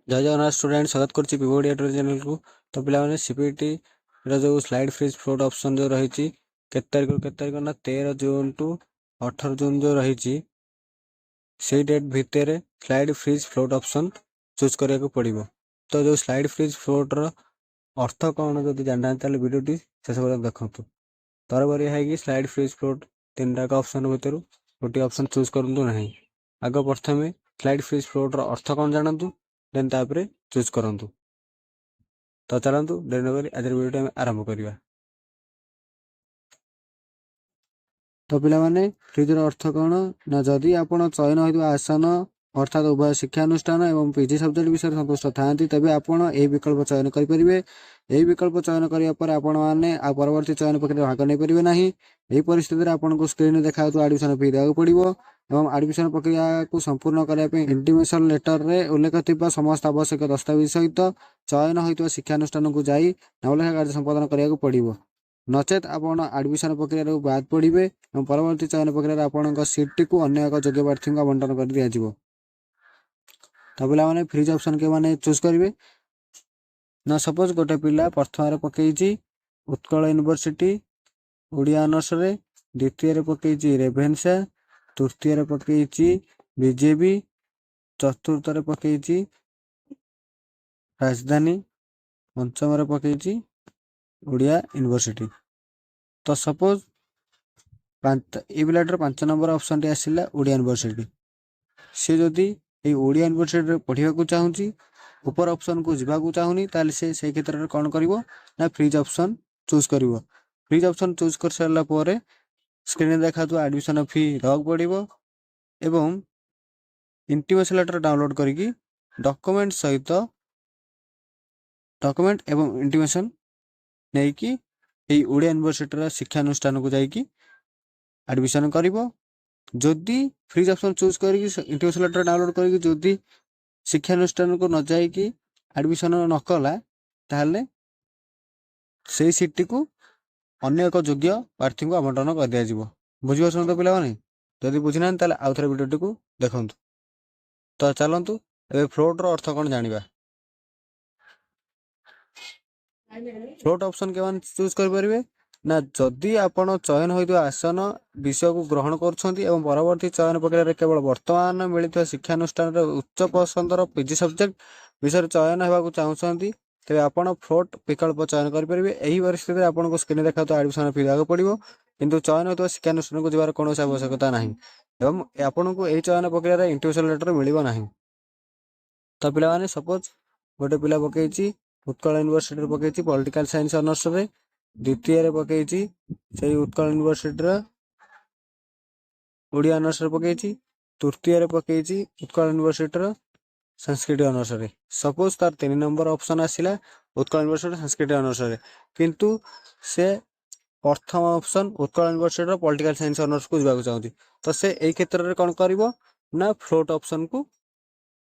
जय जगन्नाथ स्टूडेंट स्वागत करुच्ची पीबोर्ड editor channel को। तो पे सीपीटी जो स्लाइड फ्रीज फ्लोट ऑप्शन जो रही केत तारीख ना 13 जून टू 18 जून जो रही से डेट भितर slide freeze float option choose करने को पड़ो। तो जो स्लाइड फ्रीज फ्लोटर अर्थ कौन जब जाना भिडियोटी शेष पर्यटन देखूँ। तरह है कि स्लाइड फ्रीज फ्लोट 3 ऑप्शन भितर गोटे ऑप्शन चूज करूँ ना। आग प्रथम स्लाइड फ्रीज फ्लोटर अर्थ कौन जानतु देन तापर चूज करूँ। तो चलतु डेरी नक आज वीडियो आरंभ करवा। तो पे फ्रीजर अर्थ कौन ना जदि आप चयन होता आसन अर्थात उभय शिक्षानुष्ठान एवं पीजी सब्जेक्ट विषय सन्तुष्ट था तेज आप विकल्प चयन करेंगे। यही विकल्प चयन करापर आपण मैंने परवर्ती चयन प्रक्रिया भाग नहीं पारे ना। यही परिस्थिति में आपको स्क्रीन देखा एडमिशन फी देवाक पड़ो और एडमिशन प्रक्रिया को संपूर्ण करने इंटिमेशन लेटर रे उल्लेख थी समस्त आवश्यक दस्तावेज सहित चयन होता शिक्षानुष्ठान को जाई नामलेखा कार्य संपादन करने पड़ो। नचेत आप एडमिशन प्रक्रिया बाद पड़े और परवर्ती चयन प्रक्रिया आपण सीट को अन्य एक योग्य प्रार्थी को आवंटन कर दिया जाए। तो पे फ्रीज ऑप्शन के माने चूज करेंगे ना। सपोज गोटे पिला प्रथम पकई उत्कल यूनिवर्सिटी ओडिया ऑनर्स रे, द्वितीय पकई रेभेन्सा, तृतीय पकई बीजेपी, चतुर्थ पकई राजधानी, पंचम पकई ओडिया यूनिवर्सिटी। तो सपोज ये पिलाटर 5 नंबर ऑप्शन टी आसला ओडिया यूनिवर्सिटी। सी जदि ये ओडिया यूनिवर्सिटी पढ़ा को चाहूँगी ऊपर ऑप्शन को जावाक चाहूनी से क्षेत्र में कौन कर ना फ्रीज ऑप्शन चूज कर। फ्रीज ऑप्शन चूज कर सारा पर स्क्रीन देखा एडमिशन फी देवाक पड़ो एवं इंटिमेशन लेटर डाउनलोड करके डॉक्यूमेंट सहित डॉक्यूमेंट एवं इंटिमेशन नहीं कि ओडिया यूनिवर्सिटी शिक्षानुष्ठान को जाकि एडमिशन कर। जदि फ्रीज ऑप्शन चूज करके इंटिमेशन लेटर डाउनलोड करके जदि शिक्षानुष्ठान को न जाकि एडमिशन न कला ताहले से सीट को अन्य एक योग्य प्रार्थी को आवंटन कर दिया जाए। बुझीपार तो पे जदि बुझीना आउ थे वीडियो को देखूँ। तो चलतु ए फ्लोटर अर्थ कौन जाना। फ्लोट ऑप्शन के चूज करेंगे ना जदि आपण चयन होता आसन विषय को ग्रहण कर परवर्ती चयन प्रक्रिया केवल वर्तमान मिलता शिक्षानुष्ठान उच्च पसंदर पीजी सब्जेक्ट विषय चयन होगा चाहते तेज आपड़ फ्लोट विकल्प चयन करेंगे। यही परिस्थिति में आपको स्क्रीन देखा एडमिशन फी देवाक पड़ो किंतु चयन होता शिक्षानुष्ठान को जबार कौन आवश्यकता ना एवं आपन को यही चयन प्रक्रिया इंटिमेशन लेटर मिलना ना। तो पे सपोज गोटे पिला पकई उत्कल यूनिवर्सिटी पकई पॉलिटिकल साइंस ऑनर्स रे, द्वितीय पकई से उत्कल यूनिवर्सिटी ओडिया ऑनर्स पकई, तृतीय पकई उत्कल यूनिवर्सिटी संस्कृत ऑनर्स रे। सपोज तार 3 नंबर ऑप्शन आसिला उत्कल यूनिवर्सिटी संस्कृत ऑनर्स रे किंतु से प्रथम option Utkal university political science honours को जावाक चाहूँगी तो से यही क्षेत्र में कौन कर ना फ्लोट ऑप्शन को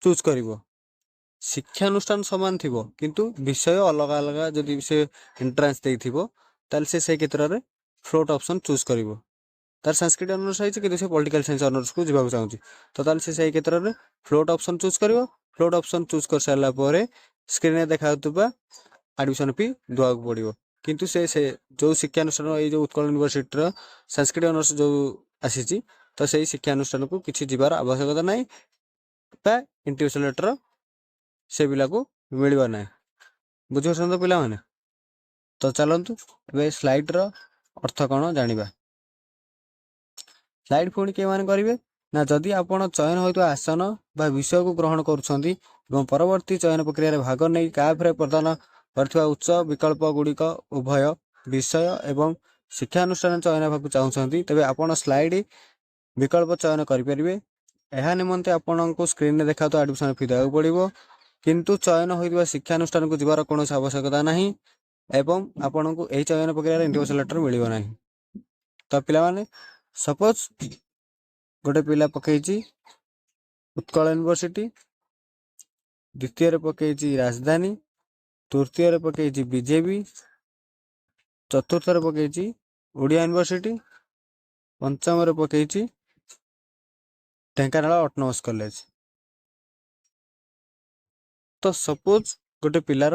चूज कर। शिक्षानुष्ठान सामान थी किंतु विषय अलग अलग जदि से एंट्रांस देल से क्षेत्र में फ्लोट ऑप्शन चूज कर। तार संस्कृत ऑनर्स है पॉलिटिकल साइंस ऑनर्स को जावाक चाहूँगी तो से क्षेत्र में फ्लोट ऑप्शन चूज कर। फ्लोट ऑप्शन चूज कर सारा पर स्क्रीन में देखा एडमिशन फी देवाक पड़ो किंतु से जो शिक्षानुष्ठान ये जो उत्कल यूनिवर्सिटी संस्कृत ऑनर्स जो आसी तो से शिक्षानुष्ठान को किसी जीवार आवश्यकता ना इंटिमेशन लेटर से पिला को मिलवा ना। बुझे तो पिला माने। तो चलतु ए स्लाइड रो अर्थ कौन जाना। स्लाइड पुणी के मान करेंगे ना जदि आप चयन होता आसन बा विषय को ग्रहण कर परवर्ती चयन प्रक्रिया भाग नहीं क्या प्रदान कर उच्च विकल्प गुड़िक उभय विषय एवं शिक्षानुष्ठान चयन होगा चाहते तेज आप स्लाइड विकल्प चयन करेंगे। यह निमंते आपन को स्क्रीन में देखा एडमिशन फी देवाक पड़ो किंतु चयन होता शिक्षानुष्ठान को जीवार कौन आवश्यकता ना एवं आपन को यही चयन प्रक्रिया इंटिमेशन लेटर मिलना ना। तो पे सपोज गोटे पिला पकई उत्कल यूनिवर्सिटी, द्वितीय पकई राजधानी, तृतीय पकई बीजेपी, चतुर्थ पकई ओडिया यूनिवर्सिटी, पंचम पकई ढेंकानाल ऑटोनोमस कॉलेज। तो सपोज गोटे पिलार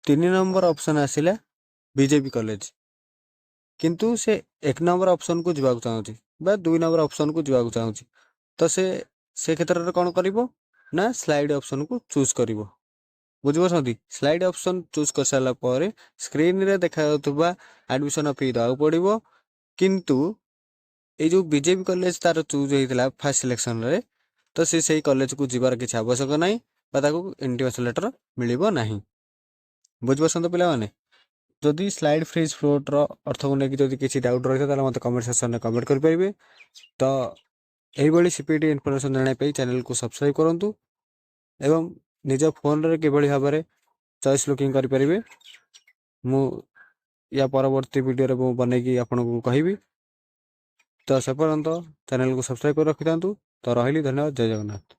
3 नंबर ऑप्शन आसिला बीजेपी कॉलेज किंतु से 1 नंबर ऑप्शन को जीवाक चाहूँची बा 2 नंबर ऑप्शन को जीवाक चाहूँची तो से क्षेत्र में कौन करिवो ना स्लाइड ऑप्शन को चूज करिवो बुझिपारछंती स्लाइड ऑप्शन चूज कर सारा पर स्क्रीन रे देखा जाउथबा एडमिशन फी दବାକୁ पड़िवो किंतु ये जो बीजेपी कॉलेज तार चूज होता फास्ट सिलेक्शन रे तो से सही कॉलेज को जीवार किसी आवश्यक नहीं इंटिमेशन लेटर मिलिबो नहीं बुझिपारछंत पिला माने जदि स्लाइड फ्रीज फ्लोटर अर्थ को लेकिन जदि किसी डाउट रही है मतलब कमेंट सेक्शन में कमेंट करेंगे तो यही सीपीटी इनफॉरमेशन जानापी चैनल को सब्सक्राइब करूँ एवं निज फोन रे किभली भाव में चॉइस लुकिंग करेंगे मु या परवर्ती वीडियो रे मु बनैकी आपको कहबी तो से पर्यंत चैनल को सब्सक्राइब कर रखि था तो रही धन्यवाद जय जगन्नाथ।